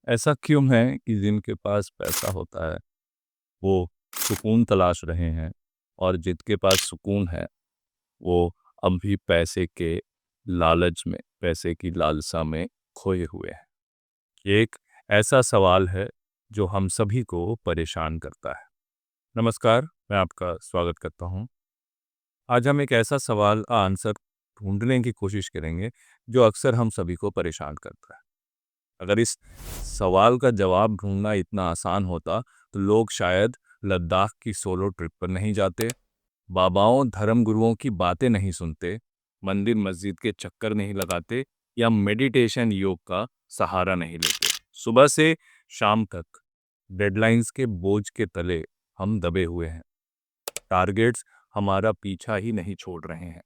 ऐसा क्यों है कि जिनके पास पैसा होता है वो सुकून तलाश रहे हैं और जिनके पास सुकून है वो अब भी पैसे के लालच में, पैसे की लालसा में खोए हुए हैं। ये एक ऐसा सवाल है जो हम सभी को परेशान करता है। नमस्कार, मैं आपका स्वागत करता हूँ। आज हम एक ऐसा सवाल का आंसर ढूंढने की कोशिश करेंगे जो अक्सर हम सभी को परेशान करता है। अगर इस सवाल का जवाब ढूंढना इतना आसान होता तो लोग शायद लद्दाख की सोलो ट्रिप पर नहीं जाते, बाबाओं धर्म गुरुओं की बातें नहीं सुनते, मंदिर मस्जिद के चक्कर नहीं लगाते या मेडिटेशन योग का सहारा नहीं लेते। सुबह से शाम तक डेडलाइंस के बोझ के तले हम दबे हुए हैं। टारगेट्स हमारा पीछा ही नहीं छोड़ रहे हैं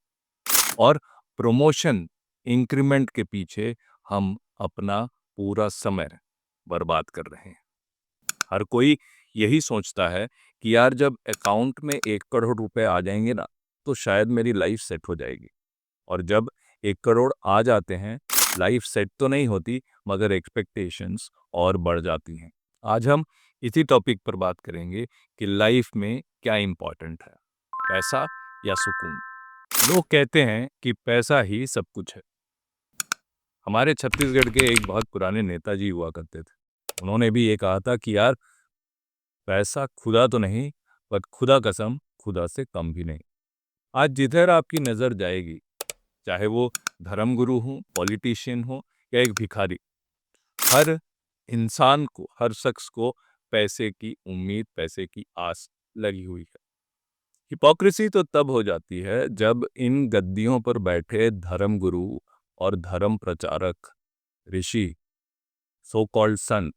और प्रमोशन इंक्रीमेंट के पीछे हम अपना पूरा समय बर्बाद कर रहे हैं। हर कोई यही सोचता है कि यार जब अकाउंट में 1 करोड़ रुपए आ जाएंगे ना तो शायद मेरी लाइफ सेट हो जाएगी। और जब 1 करोड़ आ जाते हैं लाइफ सेट तो नहीं होती मगर एक्सपेक्टेशंस और बढ़ जाती हैं। आज हम इसी टॉपिक पर बात करेंगे कि लाइफ में क्या इम्पोर्टेंट है, पैसा या सुकून। लोग कहते हैं कि पैसा ही सब कुछ है। हमारे छत्तीसगढ़ के एक बहुत पुराने नेताजी हुआ करते थे। उन्होंने भी ये कहा था कि यार पैसा खुदा तो नहीं पर खुदा कसम खुदा से कम भी नहीं। आज जिधर आपकी नजर जाएगी, चाहे वो धर्मगुरु हो, पॉलिटिशियन हो या एक भिखारी, हर इंसान को, हर शख्स को पैसे की उम्मीद, पैसे की आस लगी हुई है। हिपोक्रेसी तो तब हो जाती है जब इन गद्दियों पर बैठे धर्मगुरु और धर्म प्रचारक, ऋषि, सो कॉल्ड संत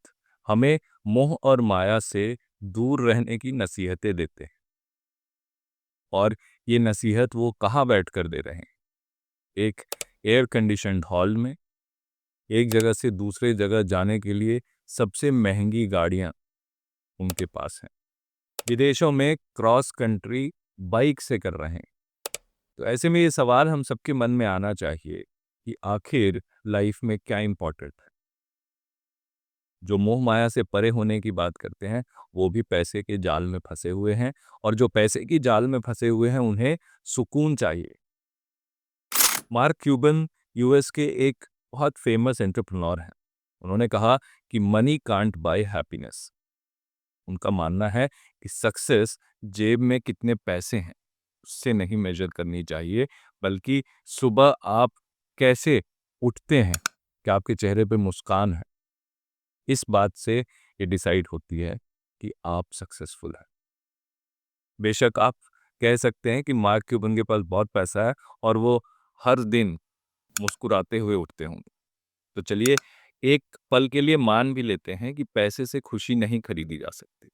हमें मोह और माया से दूर रहने की नसीहतें देते हैं। और ये नसीहत वो कहाँ बैठ कर दे रहे हैं? एक एयर कंडीशनड हॉल में, एक जगह से दूसरे जगह जाने के लिए सबसे महंगी गाड़ियां उनके पास हैं, विदेशों में क्रॉस कंट्री बाइक से कर रहे हैं। तो ऐसे में ये सवाल हम सबके मन में आना चाहिए कि आखिर लाइफ में क्या इंपॉर्टेंट है। जो मोह माया से परे होने की बात करते हैं वो भी पैसे के जाल में फंसे हुए हैं, और जो पैसे की जाल में फंसे हुए हैं उन्हें सुकून चाहिए। मार्क क्यूबन यूएस के एक बहुत फेमस एंटरप्रेन्योर हैं। उन्होंने कहा कि मनी कांट बाय हैप्पीनेस। उनका मानना है कि सक्सेस जेब में कितने पैसे हैं उससे नहीं मेजर करनी चाहिए, बल्कि सुबह आप कैसे उठते हैं, क्या आपके चेहरे पे मुस्कान है, इस बात से ये डिसाइड होती है कि आप सक्सेसफुल हैं। बेशक आप कह सकते हैं कि मार्क क्यूबन के पास बहुत पैसा है और वो हर दिन मुस्कुराते हुए उठते होंगे। तो चलिए एक पल के लिए मान भी लेते हैं कि पैसे से खुशी नहीं खरीदी जा सकती,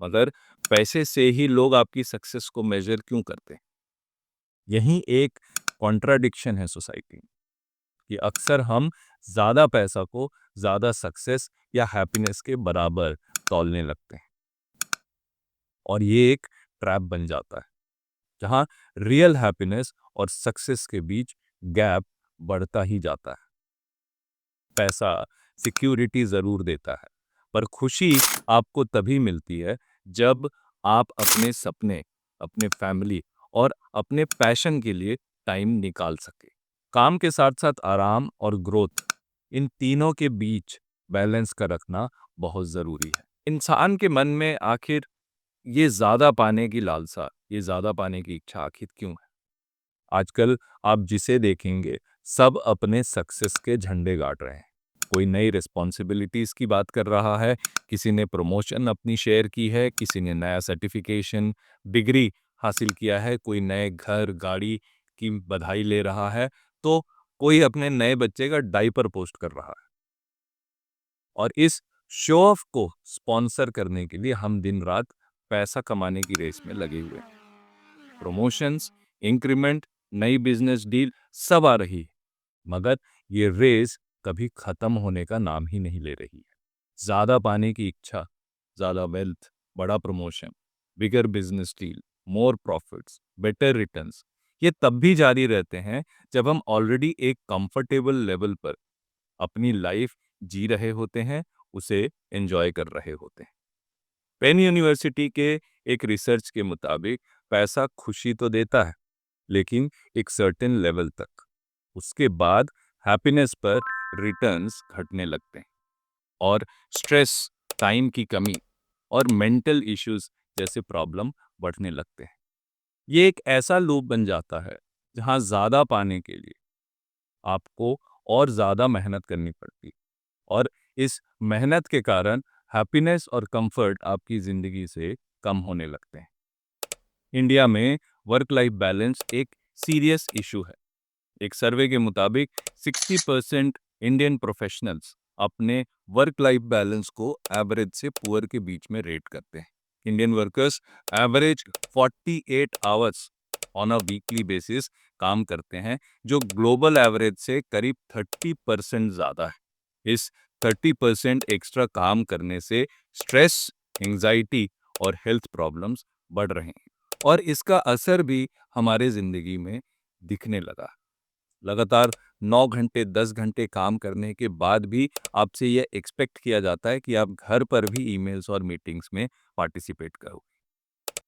मगर पैसे से ही लोग आपकी सक्सेस को मेजर क्यों करते हैं? यही एक कॉन्ट्राडिक्शन है सोसाइटी में कि अक्सर हम ज्यादा पैसा को ज्यादा सक्सेस या हैप्पीनेस के बराबर तौलने लगते हैं, और ये एक ट्रैप बन जाता है जहां रियल हैप्पीनेस और सक्सेस के बीच गैप बढ़ता ही जाता है। पैसा सिक्योरिटी जरूर देता है, पर खुशी आपको तभी मिलती है जब आप अपने सपने, अपने फैमिली और अपने पैशन के लिए टाइम निकाल सके। काम के साथ साथ आराम और ग्रोथ, इन तीनों के बीच बैलेंस का रखना बहुत जरूरी है। इंसान के मन में आखिर ये ज्यादा पाने की लालसा, ये ज्यादा पाने की इच्छा आखिर क्यों है? आजकल आप जिसे देखेंगे सब अपने सक्सेस के झंडे गाड़ रहे हैं। कोई नई रिस्पॉन्सिबिलिटीज की बात कर रहा है, किसी ने प्रमोशन अपनी शेयर की है, किसी ने नया सर्टिफिकेशन, डिग्री हासिल किया है, कोई नए घर गाड़ी की बधाई ले रहा है, तो कोई अपने नए बच्चे का डायपर पोस्ट कर रहा है। और इस शो ऑफ को स्पॉन्सर करने के लिए हम दिन रात पैसा कमाने की रेस में लगे हुए हैं। प्रमोशंस, इंक्रीमेंट, नई बिजनेस डील सब आ रही है, मगर ये रेस कभी खत्म होने का नाम ही नहीं ले रही है। ज्यादा पाने की इच्छा, ज्यादा वेल्थ, बड़ा promotion, bigger business deal, more profits, better returns, ये तब भी जारी रहते हैं जब हम ऑलरेडी एक कंफर्टेबल लेवल पर अपनी लाइफ जी रहे होते हैं उसे एंजॉय कर रहे होते हैं। पेन यूनिवर्सिटी के एक रिसर्च के मुताबिक पैसा खुशी तो देता है, लेकिन एक सर्टेन लेवल तक। उसके बाद हैप्पीनेस पर रिटर्न्स घटने लगते हैं और स्ट्रेस, टाइम की कमी और मेंटल इश्यूज जैसे प्रॉब्लम बढ़ने लगते हैं। ये एक ऐसा लूप बन जाता है जहां ज्यादा पाने के लिए आपको और ज्यादा मेहनत करनी पड़ती, और इस मेहनत के कारण हैप्पीनेस और कंफर्ट आपकी जिंदगी से कम होने लगते हैं। इंडिया में वर्क लाइफ बैलेंस एक सीरियस इशू है। एक सर्वे के मुताबिक 60% इंडियन प्रोफेशनल्स अपने वर्क लाइफ बैलेंस को एवरेज से पुअर के बीच में रेट करते हैं। Indian workers average 48 hours on a weekly basis काम करते हैं, जो ग्लोबल एवरेज से करीब 30% ज़्यादा है। इस 30% एक्स्ट्रा काम करने से स्ट्रेस, एंजाइटी और हेल्थ प्रॉब्लम्स बढ़ रहे हैं, और इसका असर भी हमारे ज़िंदगी में दिखने लगा। लगातार 9 घंटे 10 घंटे काम करने के बाद भी आपसे यह एक्सपेक्ट किया जाता है कि आप घर पर भी ईमेल्स और मीटिंग्स में पार्टिसिपेट करो।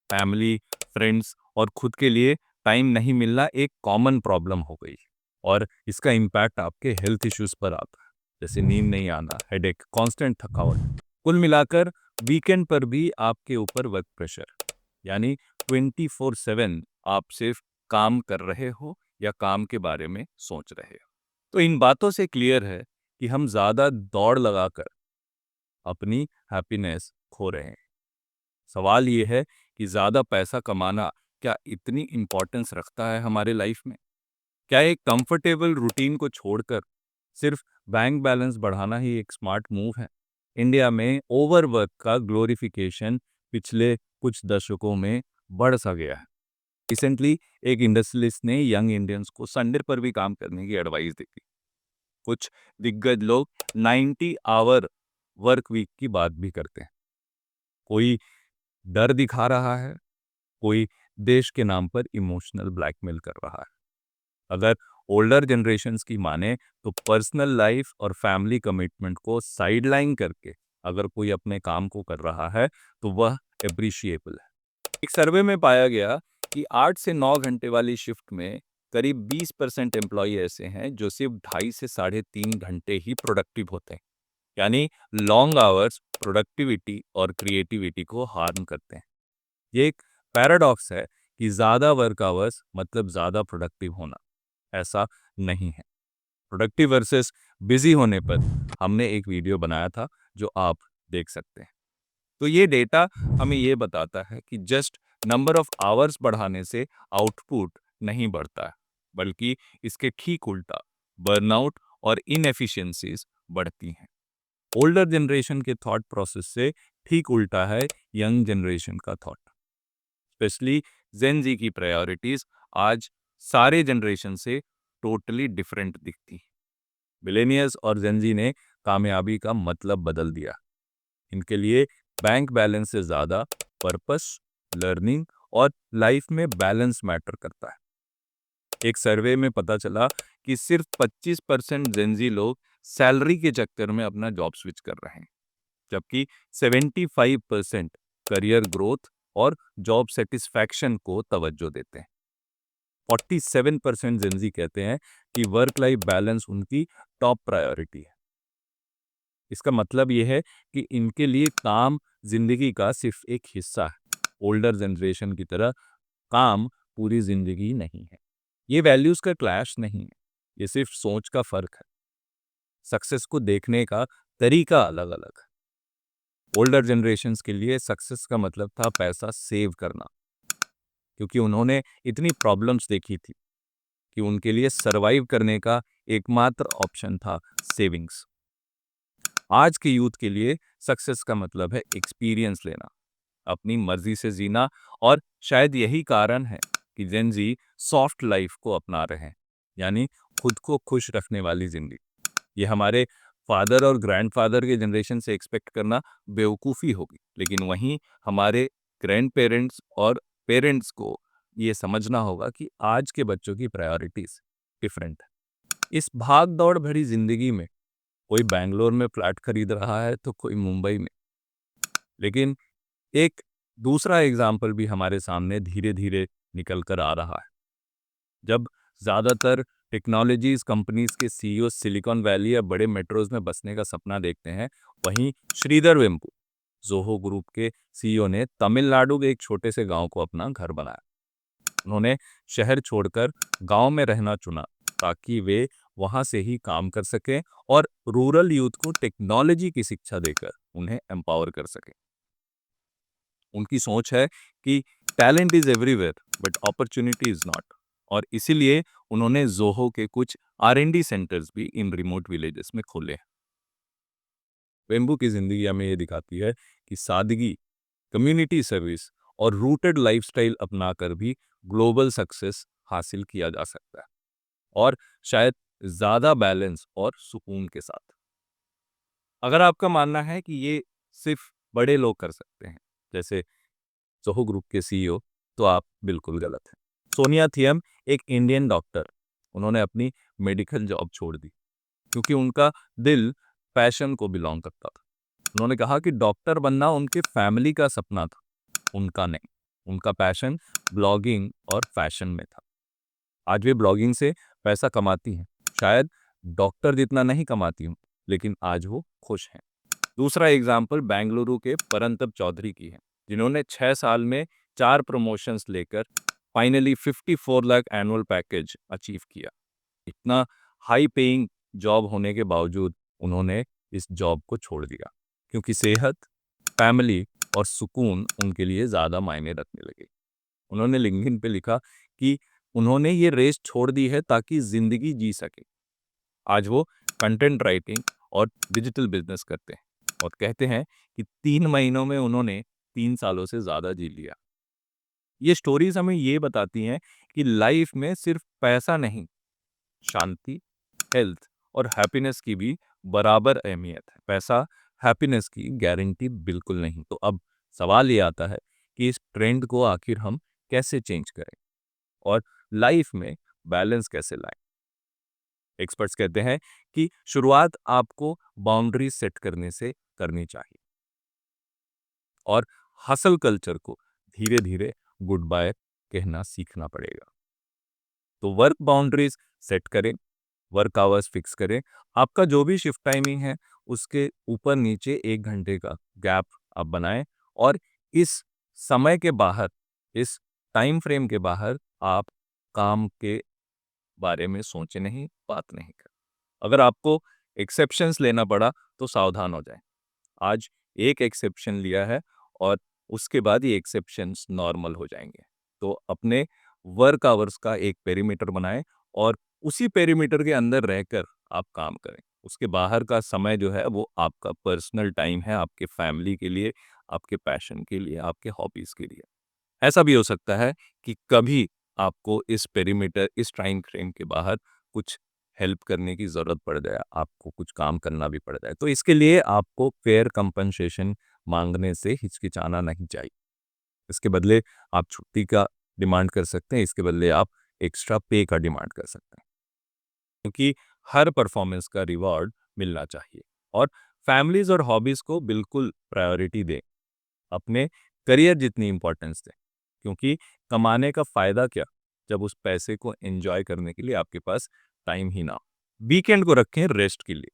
फैमिली, फ्रेंड्स और खुद के लिए टाइम नहीं मिलना एक कॉमन प्रॉब्लम हो गई, और इसका इम्पैक्ट आपके हेल्थ इश्यूज पर आता है, जैसे नींद नहीं आना, हेडेक, कांस्टेंट थकावट। कुल मिलाकर वीकेंड पर भी आपके ऊपर वर्क प्रेशर, यानी 24/7 आप सिर्फ काम कर रहे हो या काम के बारे में सोच रहे हो। तो इन बातों से क्लियर है कि हम ज्यादा दौड़ लगाकर अपनी हैप्पीनेस खो रहे हैं। सवाल ये है कि ज्यादा पैसा कमाना क्या इतनी इंपॉर्टेंस रखता है हमारे लाइफ में? क्या एक कंफर्टेबल रूटीन को छोड़कर सिर्फ बैंक बैलेंस बढ़ाना ही एक स्मार्ट मूव है? इंडिया में ओवरवर्क का ग्लोरिफिकेशन पिछले कुछ दशकों में बढ़ सा गया है। रिसेंटली एक इंडस्ट्रियलिस्ट ने यंग इंडियंस को संडे पर भी काम करने की एडवाइस दी थी। कुछ दिग्गज लोग 90 आवर वर्क वीक की बात भी करते हैं। कोई डर दिखा रहा है, कोई देश के नाम पर इमोशनल ब्लैकमेल कर रहा है। अगर ओल्डर जनरेशन्स की माने तो पर्सनल लाइफ और फैमिली कमिटमेंट को साइडलाइन करके अगर कोई अपने काम को कर रहा है तो वह अप्रिशिएबल है। एक सर्वे में पाया गया कि 8 से 9 घंटे वाली शिफ्ट में करीब 20% एम्प्लॉय ऐसे हैं जो सिर्फ 2.5 से 3.5 घंटे ही प्रोडक्टिव होते हैं। यानी लॉन्ग आवर्स प्रोडक्टिविटी और क्रिएटिविटी को हार्म करते हैं। ये एक पैराडॉक्स है कि ज्यादा वर्क आवर्स मतलब ज्यादा प्रोडक्टिव होना। ऐसा नहीं है। प्रोडक्टिव वर्सेस बिजी होने पर हमने एक वीडियो बनाया था जो आप देख सकते हैं। तो ये डेटा हमें ये बताता है कि जस्ट नंबर ऑफ आवर्स बढ़ाने से आउटपुट नहीं बढ़ता है, बल्कि इसके ठीक उल्टा बर्नआउट और इनएफिशिएंसीज बढ़ती हैं। ओल्डर जनरेशन के थॉट प्रोसेस से ठीक उल्टा है यंग जनरेशन का थॉट। स्पेशली जेन जी की प्रायोरिटीज आज सारे जनरेशन से टोटली डिफरेंट दिखती है। मिलेनियल्स और जेन जी ने कामयाबी का मतलब बदल दिया। इनके लिए बैंक बैलेंस से ज्यादा पर्पस, लर्निंग और लाइफ में बैलेंस मैटर करता है। एक सर्वे में पता चला कि सिर्फ 25% जेनजी लोग सैलरी के चक्कर में अपना जॉब स्विच कर रहे हैं, जबकि 75% करियर ग्रोथ और जॉब सेटिस्फैक्शन को तवज्जो देते हैं। 47% जेनजी कहते हैं कि वर्क लाइफ बैलेंस उनकी टॉप प्रायोरिटी है। इसका मतलब यह है कि इनके लिए काम जिंदगी का सिर्फ एक हिस्सा है। ओल्डर जनरेशन की तरह काम पूरी जिंदगी नहीं है। ये वैल्यूज का क्लैश नहीं है, ये सिर्फ सोच का फर्क है। सक्सेस को देखने का तरीका अलग अलग है। ओल्डर जनरेशन्स के लिए सक्सेस का मतलब था पैसा सेव करना, क्योंकि उन्होंने इतनी प्रॉब्लम्स देखी थी कि उनके लिए सरवाइव करने का एकमात्र ऑप्शन था सेविंग्स। आज के यूथ के लिए सक्सेस का मतलब है एक्सपीरियंस लेना, अपनी मर्जी से जीना, और शायद यही कारण है कि जेन जी सॉफ्ट लाइफ को अपना रहे हैं, यानी खुद को खुश रखने वाली जिंदगी। ये हमारे फादर और ग्रैंडफादर के जनरेशन से एक्सपेक्ट करना बेवकूफ़ी होगी, लेकिन वहीं हमारे ग्रैंड पेरेंट्स और पेरेंट्स को ये समझना होगा कि आज के बच्चों की प्रायोरिटीज डिफरेंट है। इस भाग दौड़ भरी जिंदगी में कोई बैंगलोर में फ्लैट खरीद रहा है तो कोई मुंबई में। लेकिन एक दूसरा एग्जाम्पल भी हमारे सामने धीरे धीरे निकल कर आ रहा है। जब ज़्यादातर टेक्नोलॉजीज कंपनीज के सीईओ सिलिकॉन वैली या बड़े मेट्रोज में बसने का सपना देखते हैं, वहीं श्रीधर वेम्पु, जोहो ग्रुप के सीईओ, ने तमिलनाडु के एक छोटे से गांव को अपना घर बनाया। उन्होंने शहर छोड़कर गांव में रहना चुना ताकि वे वहां से ही काम कर सकें और रूरल यूथ को टेक्नोलॉजी की शिक्षा देकर उन्हें एम्पावर कर सकें। उनकी सोच है कि talent is everywhere but opportunity is not, और इसीलिए उन्होंने जोहो के कुछ R&D सेंटर्स भी इन रिमोट विलेजेस में खोले हैं। वेम्बू की जिंदगी हमें ये दिखाती है कि सादगी, कम्युनिटी सर्विस और रूटेड लाइफस्टाइल अपनाकर भी ग्लोबल सक्सेस हासिल किया जा सकता है, और शायद ज्यादा बैलेंस और सुकून के साथ। अगर आपका मानना है कि ये सिर्फ बड़े लोग कर सकते हैं, जैसे जोहो ग्रुप के सीईओ, तो आप बिल्कुल गलत हैं। सोनिया थियम एक इंडियन डॉक्टर, उन्होंने अपनी मेडिकल जॉब छोड़ दी क्योंकि उनका दिल पैशन को बिलोंग करता था। उन्होंने कहा कि डॉक्टर बनना उनके फैमिली का सपना था, उनका नहीं। उनका पैशन ब्लॉगिंग और फैशन में था। आज वे ब्लॉगिंग से पैसा कमाती हैं, शायद डॉक्टर जितना नहीं कमाती हूँ, लेकिन आज वो खुश हैं। दूसरा एग्जाम्पल बेंगलुरु के परंतप चौधरी की है, जिन्होंने 6 साल में 4 प्रमोशंस लेकर finally 54 lakh annual package achieve किया। इतना हाई पेइंग जॉब होने के बावजूद उन्होंने इस जॉब को छोड़ दिया क्योंकि सेहत, फैमिली और सुकून उनके लिए ज़्यादा मायने रखने लगे। उन्होंने लिंक्डइन पे लिखा कि उन्होंने ये रेस छोड़ दी है ताकि जिंदगी जी सके। आज वो कंटेंट राइटिंग और डिजिटल बिजनेस करते हैं और कहते हैं कि 3 महीनों में उन्होंने 3 सालों से ज़्यादा जी लिया। ये स्टोरीज हमें ये बताती हैं कि लाइफ में सिर्फ पैसा नहीं, शांति, हेल्थ और हैप्पीनेस की भी बराबर अहमियत है। पैसा हैप्पीनेस की गारंटी बिल्कुल नहीं। तो अब सवाल ये आता है कि इस ट्रेंड को आखिर हम कैसे चेंज करें और लाइफ में बैलेंस कैसे लाएं। एक्सपर्ट्स कहते हैं कि शुरुआत आपको बाउंड्री सेट करने से करनी चाहिए और हसल कल्चर को धीरे धीरे गुड बाय कहना सीखना पड़ेगा। तो वर्क बाउंड्रीज सेट करें, वर्क आवर्स फिक्स करें। आपका जो भी शिफ्ट टाइमिंग है उसके ऊपर नीचे 1 घंटे का गैप आप बनाएं, और इस समय के बाहर, इस टाइम फ्रेम के बाहर आप काम के बारे में सोचे नहीं, बात नहीं करें। अगर आपको एक्सेप्शंस लेना पड़ा तो सावधान हो जाएं। आज एक एक्सेप्शन लिया है और उसके बाद ये एक्सेप्शंस नॉर्मल हो जाएंगे। तो अपने वर्क आवर्स का एक पेरीमीटर बनाएं और उसी पेरीमीटर के अंदर रहकर आप काम करें। उसके बाहर का समय जो है वो आपका पर्सनल टाइम है, आपके फैमिली के लिए, आपके पैशन के लिए, आपके हॉबीज के लिए। ऐसा भी हो सकता है कि कभी आपको इस पेरीमीटर, इस टाइम फ्रेम के बाहर कुछ हेल्प करने की ज़रूरत पड़ जाए, आपको कुछ काम करना भी पड़ जाए। तो इसके लिए आपको फेयर कंपनसेशन मांगने से हिचकिचाना नहीं चाहिए। इसके बदले आप छुट्टी का डिमांड कर सकते हैं, इसके बदले आप एक्स्ट्रा पे का डिमांड कर सकते हैं, क्योंकि हर परफॉर्मेंस का रिवॉर्ड मिलना चाहिए। और फैमिलीज और हॉबीज को बिल्कुल प्रायोरिटी दें, अपने करियर जितनी इंपॉर्टेंस दें, क्योंकि कमाने का फायदा क्या जब उस पैसे को एंजॉय करने के लिए आपके पास टाइम ही ना हो। वीकेंड को रखें रेस्ट के लिए।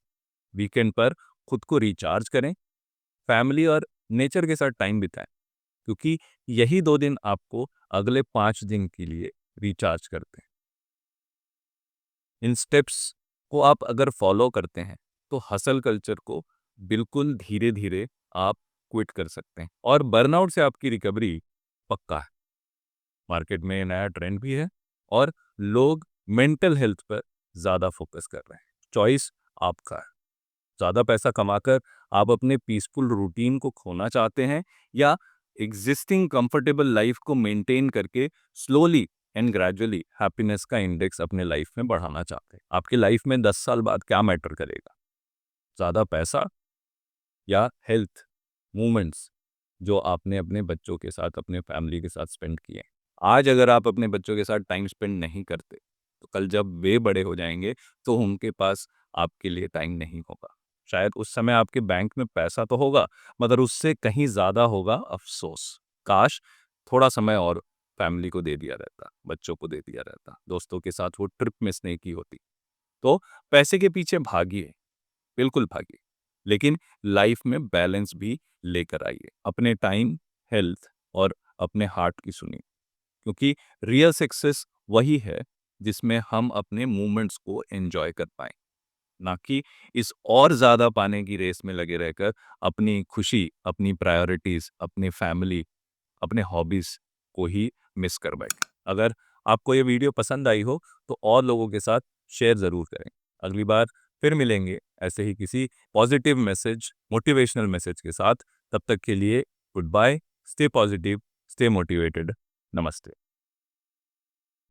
वीकेंड पर खुद को रिचार्ज करें, फैमिली और नेचर के साथ टाइम बिताएं, क्योंकि यही 2 दिन आपको अगले 5 दिन के लिए रिचार्ज करते हैं। इन स्टेप्स को आप अगर फॉलो करते हैं तो हसल कल्चर को बिल्कुल धीरे धीरे आप क्विट कर सकते हैं, और बर्नआउट से आपकी रिकवरी पक्का है। मार्केट में नया ट्रेंड भी है और लोग मेंटल हेल्थ पर ज़्यादा फोकस कर रहे हैं। चॉइस आपका है। ज़्यादा पैसा कमाकर आप अपने पीसफुल रूटीन को खोना चाहते हैं, या एग्जिस्टिंग कंफर्टेबल लाइफ को मेंटेन करके स्लोली एंड ग्रेजुअली हैप्पीनेस का इंडेक्स अपने लाइफ में बढ़ाना चाहते हैं। आपकी लाइफ में 10 साल बाद क्या मैटर करेगा, ज़्यादा पैसा या हेल्थ, मोमेंट्स जो आपने अपने बच्चों के साथ, अपने फैमिली के साथ स्पेंड किए हैं। आज अगर आप अपने बच्चों के साथ टाइम स्पेंड नहीं करते तो कल जब वे बड़े हो जाएंगे तो उनके पास आपके लिए टाइम नहीं होगा। शायद उस समय आपके बैंक में पैसा तो होगा, मगर उससे कहीं ज़्यादा होगा अफ़सोस। काश थोड़ा समय और फैमिली को दे दिया रहता, बच्चों को दे दिया रहता, दोस्तों के साथ वो ट्रिप मिस नहीं की होती। तो पैसे के पीछे भागिए, बिल्कुल भागिए, लेकिन लाइफ में बैलेंस भी लेकर आइए। अपने टाइम, हेल्थ और अपने हार्ट की सुनिए, क्योंकि रियल सक्सेस वही है जिसमें हम अपने मोमेंट्स को एन्जॉय कर पाएँ, ना कि इस और ज़्यादा पाने की रेस में लगे रहकर अपनी खुशी, अपनी प्रायोरिटीज़, अपनी फैमिली, अपने हॉबीज़ को ही मिस कर बैठें। अगर आपको ये वीडियो पसंद आई हो, तो और लोगों के साथ शेयर ज़रूर करें। अगली बार फिर मिलेंगे ऐसे ही किसी पॉजिटिव मैसेज, मोटिवेशनल मैसेज के साथ। तब तक के लिए good bye, stay positive, stay motivated. नमस्ते।